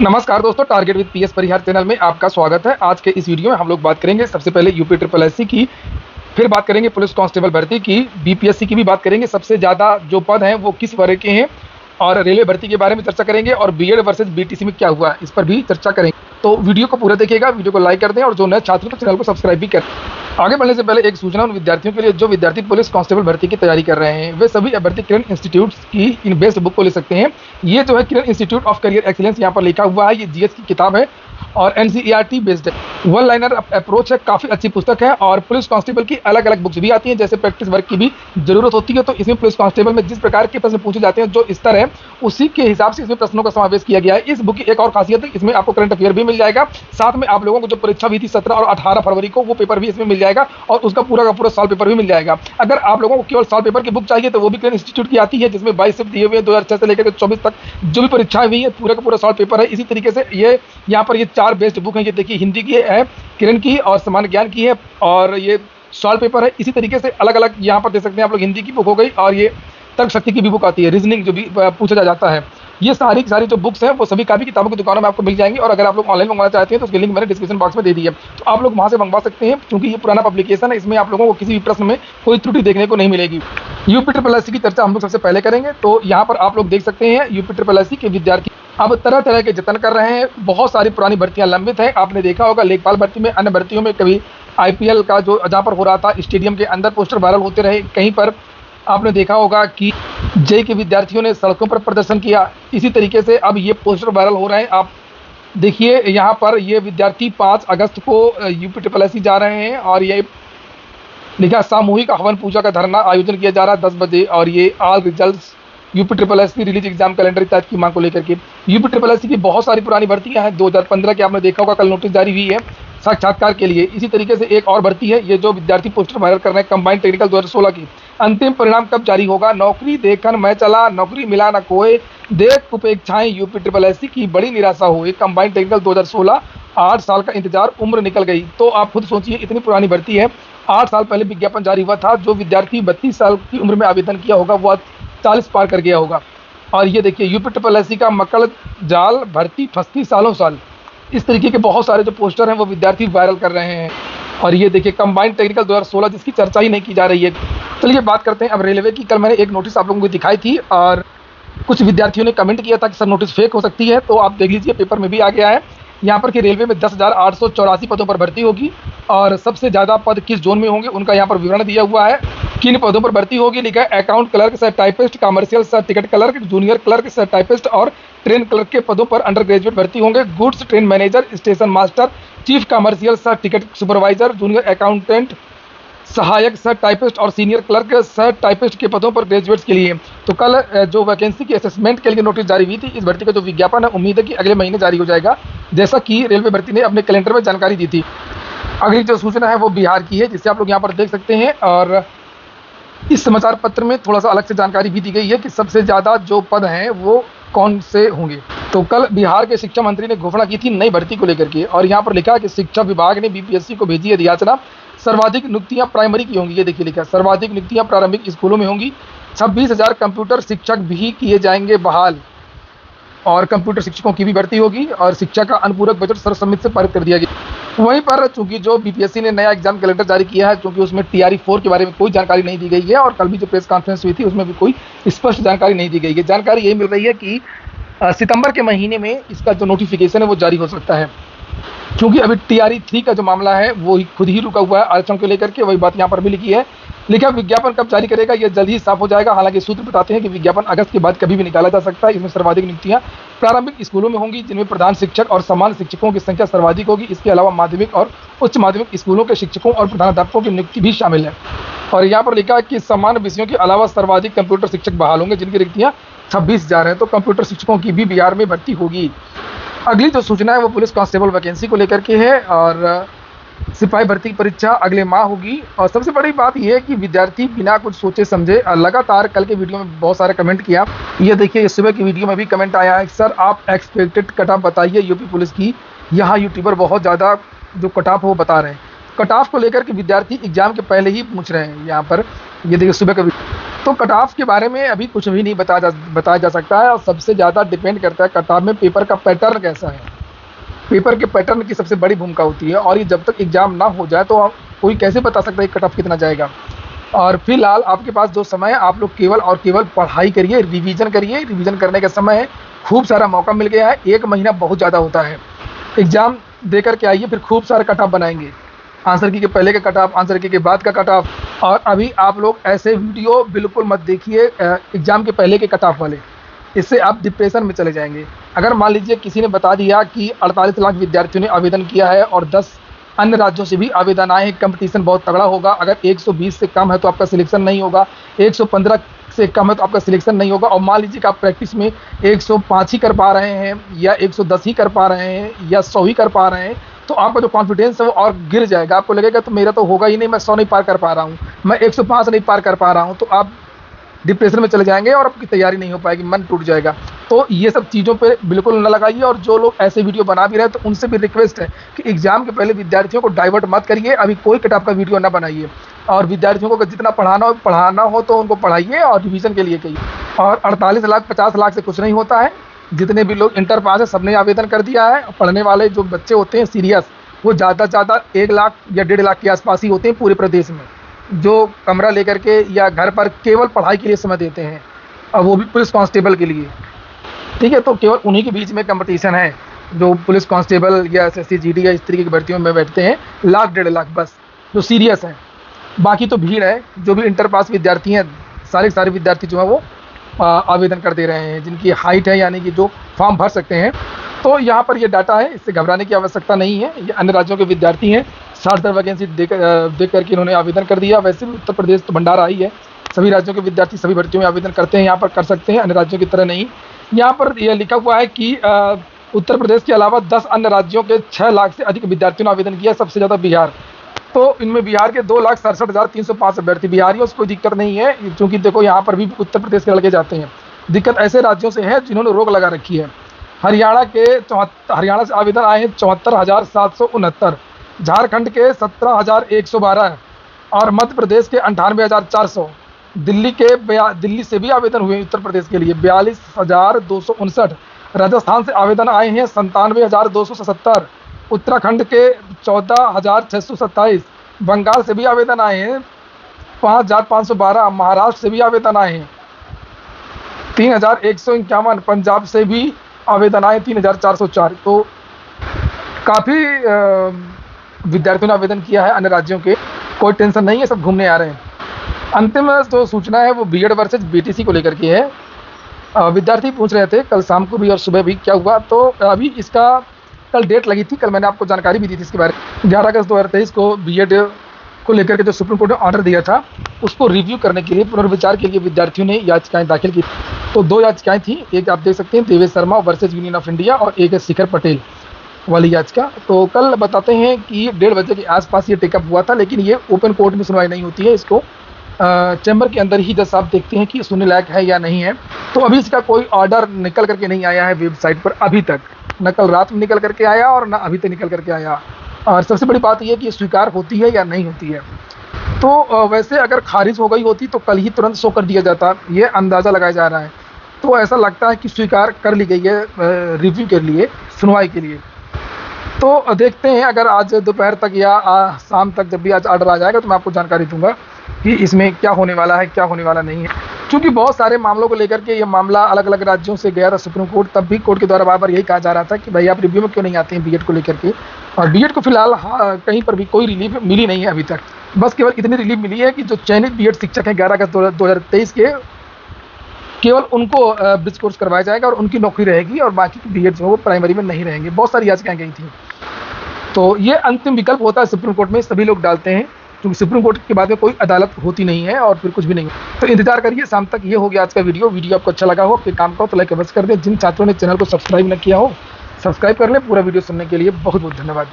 नमस्कार दोस्तों, target with PS Parihar channel में आपका स्वागत है। आज के इस वीडियो में हम लोग बात करेंगे सबसे पहले यूपी ट्रिपल एससी की, फिर बात करेंगे पुलिस कांस्टेबल भर्ती की, बीपीएससी की भी बात करेंगे, सबसे ज़्यादा जो पद हैं वो किस वर्ग के हैं, और रेलवे भर्ती के बारे में चर्चा करेंगे, और बीएड वर्सेस बीटीसी में क्या हुआ इस पर भी चर्चा करेंगे। तो वीडियो को पूरा देखिएगा, वीडियो को लाइक कर दें, और जो नए छात्र तो चैनल को सब्सक्राइब भी करें। आगे बढ़ने से पहले एक सूचना उन विद्यार्थियों के लिए जो विद्यार्थी पुलिस कांस्टेबल भर्ती की तैयारी कर रहे हैं, वे सभी अभ्यर्थी किरण इंस्टीट्यूट की इन बेस्ट बुक को ले सकते हैं। ये जो है किरण इंस्टीट्यूट ऑफ करियर एक्सीलेंस यहाँ पर लिखा हुआ है, ये जीएस की किताब है और एनसीईआरटी बेस्ड है। वन लाइनर अप्रोच है, काफ़ी अच्छी पुस्तक है, और पुलिस कांस्टेबल की अलग अलग बुक्स भी आती हैं, जैसे प्रैक्टिस वर्क की भी जरूरत होती है। तो इसमें पुलिस कांस्टेबल में जिस प्रकार के प्रश्न पूछे जाते हैं, जो स्तर है उसी के हिसाब से इसमें प्रश्नों का समावेश किया गया है। इस बुक की एक और खासियत है, इसमें आपको करंट अफेयर भी मिल जाएगा, साथ में आप लोगों को जो परीक्षा हुई थी 17 और 18 फरवरी को, वो पेपर भी इसमें मिल जाएगा, और उसका पूरा का पूरा साल पेपर भी मिल जाएगा। अगर आप लोगों को केवल साल पेपर की बुक चाहिए तो वो भी किरण इंस्टीट्यूट की आती है, जिसमें 22 शिफ्ट दिए हुए हैं, 2006 से लेकर 24 तक जो भी परीक्षाएं हुई है, पूरा का पूरा साल पेपर है। इसी तरीके से ये यहाँ पर ये 4 बेस्ट बुक हैं। ये देखिए, हिंदी की है किरण की, और सामान्य ज्ञान की है, और ये सॉल्व पेपर है। इसी तरीके से अलग अलग यहाँ पर दे सकते हैं आप लोग। हिंदी की बुक हो गई, और ये तर्क शक्ति की भी बुक आती है, रीजनिंग जो भी पूछा जाता है। ये सारी जो बुक्स हैं वो सभी कापी किताबों की दुकानों में आपको मिल जाएंगी, और अगर आप लोग ऑनलाइन मंगवाना चाहते हैं तो उसकी लिंक मैंने डिस्क्रिप्शन बॉक्स में दे दी है, तो आप लोग वहाँ से मंगवा सकते हैं, क्योंकि ये पुराना पब्लिकेशन है। इसमें आप लोगों को किसी भी प्रश्न में कोई त्रुटि देखने को नहीं मिलेगी। यूपी ट्रिपल एससी की चर्चा हम लोग सबसे पहले करेंगे। तो यहाँ पर आप लोग देख सकते हैं, यूपी ट्रिपल एससी के विद्यार्थी अब तरह तरह के जतन कर रहे हैं। बहुत सारी पुरानी भर्तियां लंबित हैं। आपने देखा होगा लेखपाल भर्ती में, अन्य भर्तियों में, कभी आईपीएल का जो जहाँ पर हो रहा था स्टेडियम के अंदर पोस्टर वायरल होते रहे, कहीं पर आपने देखा होगा कि जेई के विद्यार्थियों ने सड़कों पर प्रदर्शन किया। इसी तरीके से अब ये पोस्टर वायरल हो रहे हैं। आप देखिए यहाँ पर ये विद्यार्थी 5 अगस्त को यूपी ट्रिपल एससी जा रहे हैं, और ये लिखा सामूहिक हवन पूजा का धरना आयोजन किया जा रहा है 10 बजे, और ये all results UP triple SC release exam calendar इत्यादि की मांग को लेकर के। यूपी ट्रिपल एससी की बहुत सारी पुरानी भर्तियां हैं। 2015 की आपने देखा होगा, कल नोटिस जारी हुई है साक्षात्कार के लिए। इसी तरीके से एक और भर्ती है, ये जो विद्यार्थी पोस्टर वायरल कर रहे हैं, कंबाइंड टेक्निकल 2016 की। अंतिम परिणाम कब जारी होगा? नौकरी देखकर मैं चला, नौकरी मिला न कोई, देख उपेक्षाएं यूपी ट्रिपल एससी की बड़ी निराशा हुई। कंबाइंड टेक्निकल 2016, 8 साल का इंतजार, उम्र निकल गई। तो आप खुद सोचिए, इतनी पुरानी भर्ती है, 8 साल पहले विज्ञापन जारी हुआ था। जो विद्यार्थी 32 साल की उम्र में आवेदन किया होगा वो आज 40 पार कर गया होगा। और ये देखिए, यूपी ट्रिपल एससी का मकड़ जाल, भर्ती फंसती सालों साल। इस तरीके के बहुत सारे जो पोस्टर हैं वो विद्यार्थी वायरल कर रहे हैं। और ये देखिए, कंबाइंड टेक्निकल 2016, जिसकी चर्चा ही नहीं की जा रही है। चलिए बात करते हैं अब रेलवे की। कल मैंने एक नोटिस आप लोगों को दिखाई थी, और कुछ विद्यार्थियों ने कमेंट किया था कि सर नोटिस फेक हो सकती है, तो आप देख लीजिए, पेपर में भी आ गया है यहाँ पर कि रेलवे में 10,884 पदों पर भर्ती होगी, और सबसे ज़्यादा पद किस जोन में होंगे उनका यहाँ पर विवरण दिया हुआ है। किन पदों पर भर्ती होगी लिखा है, अकाउंट क्लर्क सह टाइपिस्ट, कमर्शियल सह टिकट क्लर्क, जूनियर क्लर्क सह टाइपिस्ट, और ट्रेन क्लर्क के पदों पर अंडर ग्रेजुएट भर्ती होंगे। Goods train manager, station master, chief commercial सह टिकट सुपरवाइजर, जूनियर अकाउंटेंट, सहायक सह टाइपिस्ट और सीनियर क्लर्क सह टाइपिस्ट के पदों पर ग्रेजुएट्स के लिए। तो कल जो वैकेंसी की असेसमेंट के लिए नोटिस जारी हुई थी, इस भर्ती का जो विज्ञापन है, उम्मीद है कि अगले महीने जारी हो जाएगा, जैसा कि रेलवे भर्ती ने अपने कैलेंडर में जानकारी दी थी। अगली जो सूचना है वो बिहार की है, जिसे आप लोग यहाँ पर देख सकते हैं, और इस समाचार पत्र में थोड़ा सा अलग से जानकारी भी दी गई है कि सबसे ज़्यादा जो पद हैं वो कौन से होंगे। तो कल बिहार के शिक्षा मंत्री ने घोषणा की थी नई भर्ती को लेकर के, और यहाँ पर लिखा है कि शिक्षा विभाग ने बीपीएससी को भेजी है याचना। सर्वाधिक नियुक्तियां प्राइमरी की होंगी। ये देखिए लिखा है, सर्वाधिक नियुक्तियां प्रारंभिक स्कूलों में होंगी। 26,000 कंप्यूटर शिक्षक भी किए जाएंगे बहाल, और कंप्यूटर शिक्षकों की भी भर्ती होगी, और शिक्षा का अनुपूरक बजट सर्वसम्मति से पारित कर दिया गया। वहीं पर चूंकि जो बीपीएससी ने नया एग्जाम कैलेंडर जारी किया है, क्योंकि उसमें टीआरई 4 के बारे में कोई जानकारी नहीं दी गई है, और कल भी जो प्रेस कॉन्फ्रेंस हुई थी उसमें भी कोई स्पष्ट जानकारी नहीं दी गई है। जानकारी यही मिल रही है कि सितंबर के महीने में इसका जो नोटिफिकेशन है वो जारी हो सकता है, क्योंकि अभी टीआरई 3 का जो मामला है वो खुद ही रुका हुआ है आरक्षण को लेकर के। वही बात यहाँ पर भी लिखी है, लिखा विज्ञापन कब जारी करेगा ये जल्द ही साफ हो जाएगा। हालांकि सूत्र बताते हैं कि विज्ञापन अगस्त के बाद कभी भी निकाला जा सकता है। इसमें सर्वाधिक नियुक्तियां प्रारंभिक स्कूलों में होंगी, जिनमें प्रधान शिक्षक और समान शिक्षकों की संख्या सर्वाधिक होगी। इसके अलावा माध्यमिक और उच्च माध्यमिक स्कूलों के शिक्षकों और प्रधानाध्यापकों की नियुक्ति भी शामिल है। और यहाँ पर लिखा है कि समान विषयों के अलावा सर्वाधिक कंप्यूटर शिक्षक बहाल होंगे, जिनकी रिक्तियाँ 26,000 हैं। तो कंप्यूटर शिक्षकों की भी बिहार में भर्ती होगी। अगली जो सूचना है वो पुलिस कांस्टेबल वैकेंसी को लेकर के है, और सिपाही भर्ती परीक्षा अगले माह होगी। और सबसे बड़ी बात यह है कि विद्यार्थी बिना कुछ सोचे समझे लगातार कल के वीडियो में बहुत सारे कमेंट किया। ये देखिए, सुबह की वीडियो में भी कमेंट आया है, सर आप एक्सपेक्टेड कट ऑफ बताइए यूपी पुलिस की। यहाँ यूट्यूबर बहुत ज़्यादा जो कट ऑफ वो बता रहे हैं। कट ऑफ को लेकर के विद्यार्थी एग्जाम के पहले ही पूछ रहे हैं। यहाँ पर ये देखिए, सुबह का तो कट ऑफ के बारे में अभी कुछ भी नहीं बताया जा सकता है, और सबसे ज़्यादा डिपेंड करता है कट ऑफ में पेपर का पैटर्न कैसा है। पेपर के पैटर्न की सबसे बड़ी भूमिका होती है, और ये जब तक एग्ज़ाम ना हो जाए तो कोई कैसे बता सकता है कट ऑफ कितना जाएगा। और फिलहाल आपके पास जो समय है, आप लोग केवल और केवल पढ़ाई करिए, रिवीजन करिए। रिवीजन करने का समय है, खूब सारा मौका मिल गया है, 1 महीना बहुत ज़्यादा होता है। एग्ज़ाम दे कर के आइए, फिर खूब सारा कट ऑफ बनाएंगे, आंसर की के पहले का कट ऑफ, आंसर की के बाद का कट ऑफ। और अभी आप लोग ऐसे वीडियो बिल्कुल मत देखिए एग्ज़ाम के पहले के कट ऑफ वाले, इससे आप डिप्रेशन में चले जाएंगे। अगर मान लीजिए किसी ने बता दिया कि 48 लाख विद्यार्थियों ने आवेदन किया है और 10 अन्य राज्यों से भी आवेदन आए हैं, कंपटीशन बहुत तगड़ा होगा, अगर 120 से कम है तो आपका सिलेक्शन नहीं होगा, 115 से कम है तो आपका सिलेक्शन नहीं होगा, और मान लीजिए कि आप प्रैक्टिस में 105 ही कर पा रहे हैं, या 110 ही कर पा रहे हैं, या 100 ही कर पा रहे हैं, तो आपका जो कॉन्फिडेंस है वो और गिर जाएगा। आपको लगेगा तो मेरा तो होगा ही नहीं, मैं 100 नहीं पार कर पा रहा हूँ, मैं 105 नहीं पार कर पा रहा हूँ, तो आप डिप्रेशन में चले जाएंगे और आपकी तैयारी नहीं हो पाएगी, मन टूट जाएगा। तो ये सब चीज़ों पे बिल्कुल न लगाइए, और जो लोग ऐसे वीडियो बना भी रहे हैं तो उनसे भी रिक्वेस्ट है कि एग्जाम के पहले विद्यार्थियों को डाइवर्ट मत करिए, अभी कोई किताब का वीडियो ना बनाइए, और विद्यार्थियों को जितना पढ़ाना हो तो उनको पढ़ाइए और रिवीजन के लिए कहिए। और 48 लाख 50 लाख से कुछ नहीं होता है, जितने भी लोग इंटर पास है सबने आवेदन कर दिया है। पढ़ने वाले जो बच्चे होते हैं सीरियस, वो ज़्यादा से ज़्यादा 1 लाख या 1.5 लाख के आसपास ही होते हैं पूरे प्रदेश में, जो कमरा लेकर के या घर पर केवल पढ़ाई के लिए समय देते हैं, और वो भी पुलिस कांस्टेबल के लिए। ठीक है, तो केवल उन्हीं के बीच में कंपटीशन है जो पुलिस कांस्टेबल या एसएससी जीडी या इस तरीके की भर्तियों में बैठते हैं, 1 लाख 1.5 लाख बस जो सीरियस हैं। बाकी तो भीड़ है, जो भी इंटर पास विद्यार्थी हैं, सारे के सारे विद्यार्थी जो हैं वो आवेदन कर दे रहे हैं, जिनकी हाइट है, यानी कि जो फॉर्म भर सकते हैं। तो यहाँ पर ये डाटा है, इससे घबराने की आवश्यकता नहीं है। ये अन्य राज्यों के विद्यार्थी हैं, 60,000 वैकेंसी देख करके इन्होंने आवेदन कर दिया। वैसे भी उत्तर प्रदेश तो भंडारा ही है, सभी राज्यों के विद्यार्थी सभी भर्तियों में आवेदन करते हैं, यहाँ पर कर सकते हैं, अन्य राज्यों की तरह नहीं। यहाँ पर यह लिखा हुआ है कि उत्तर प्रदेश के अलावा 10 अन्य राज्यों के 6 लाख से अधिक विद्यार्थियों ने आवेदन किया, सबसे ज़्यादा बिहार। तो इनमें बिहार के 2,67,305 अभ्यर्थी बिहारियों से कोई दिक्कत नहीं है, क्योंकि देखो यहाँ पर भी उत्तर प्रदेश के लड़के जाते हैं। दिक्कत ऐसे राज्यों से है जिन्होंने रोक लगा रखी है। हरियाणा से आवेदन आए हैं 74,769, झारखंड के 17,112 और मध्य प्रदेश के 98,400। दिल्ली से भी आवेदन हुए उत्तर प्रदेश के लिए 42,259। राजस्थान से आवेदन आए हैं 97,277। उत्तराखंड के 14,627। बंगाल से भी आवेदन आए हैं 5,512। महाराष्ट्र से भी आवेदन आए हैं 3,151। पंजाब से भी आवेदन आए 3,404। तो काफ़ी विद्यार्थियों ने आवेदन किया है अन्य राज्यों के, कोई टेंशन नहीं है, सब घूमने आ रहे हैं। अंतिम जो सूचना है वो बीएड वर्सेज बीटीसी को लेकर के है। विद्यार्थी पूछ रहे थे कल शाम को भी और सुबह भी क्या हुआ, तो अभी इसका कल डेट लगी थी, कल मैंने आपको जानकारी भी दी थी इसके बारे में। 11 अगस्त 2023 को बीएड को लेकर के जो सुप्रीम कोर्ट ने ऑर्डर दिया था उसको रिव्यू करने के लिए, पुनर्विचार के लिए विद्यार्थियों ने याचिकाएं दाखिल की। तो 2 याचिकाएं थी, एक आप देख सकते हैं Devesh Sharma versus union of India, और एक है शिखर पटेल वाली याचिका। तो कल बताते हैं कि 1:30 बजे के आसपास ये टेकअप हुआ था, लेकिन ये ओपन कोर्ट में सुनवाई नहीं होती है, इसको चैम्बर के अंदर ही जज साहब देखते हैं कि सुनने लायक है या नहीं है। तो अभी इसका कोई ऑर्डर निकल करके नहीं आया है वेबसाइट पर अभी तक, न कल रात में निकल करके आया और न अभी तक निकल करके आया। और सबसे बड़ी बात यह कि ये स्वीकार होती है या नहीं होती है। तो वैसे अगर खारिज हो गई होती तो कल ही तुरंत शो कर दिया जाता, ये अंदाज़ा लगाया जा रहा है। तो ऐसा लगता है कि स्वीकार कर ली गई है रिव्यू के लिए, सुनवाई के लिए। तो देखते हैं, अगर आज दोपहर तक या शाम तक जब भी आज ऑर्डर आ जाएगा तो मैं आपको जानकारी दूंगा कि इसमें क्या होने वाला है, क्या होने वाला नहीं है। क्योंकि बहुत सारे मामलों को लेकर के ये मामला अलग अलग राज्यों से गया था सुप्रीम कोर्ट, तब भी कोर्ट के द्वारा बार बार यही कहा जा रहा था कि भाई आप रिव्यू में क्यों नहीं आते हैं बीएड को लेकर के। और बीएड को फिलहाल कहीं पर भी कोई रिलीफ मिली नहीं है अभी तक। बस केवल इतनी रिलीफ मिली है कि जो चयनित बीएड शिक्षक हैं 11 अगस्त 2023 के, केवल उनको ब्रिज कोर्स करवाया जाएगा और उनकी नौकरी रहेगी, और बाकी बीएड जो है वो प्राइमरी में नहीं रहेंगे। बहुत सारी याचिकाएं गई थी। तो ये अंतिम विकल्प होता है सुप्रीम कोर्ट में, सभी लोग डालते हैं, क्योंकि सुप्रीम कोर्ट के बाद में कोई अदालत होती नहीं है और फिर कुछ भी नहीं है। तो इंतजार करिए, शाम तक ये हो गया आज का वीडियो आपको अच्छा लगा हो, फिर काम का हो तो लाइक अवश्य कर दें। जिन छात्रों ने चैनल को सब्सक्राइब न किया हो सब्सक्राइब कर लें। पूरा वीडियो सुनने के लिए बहुत बहुत धन्यवाद।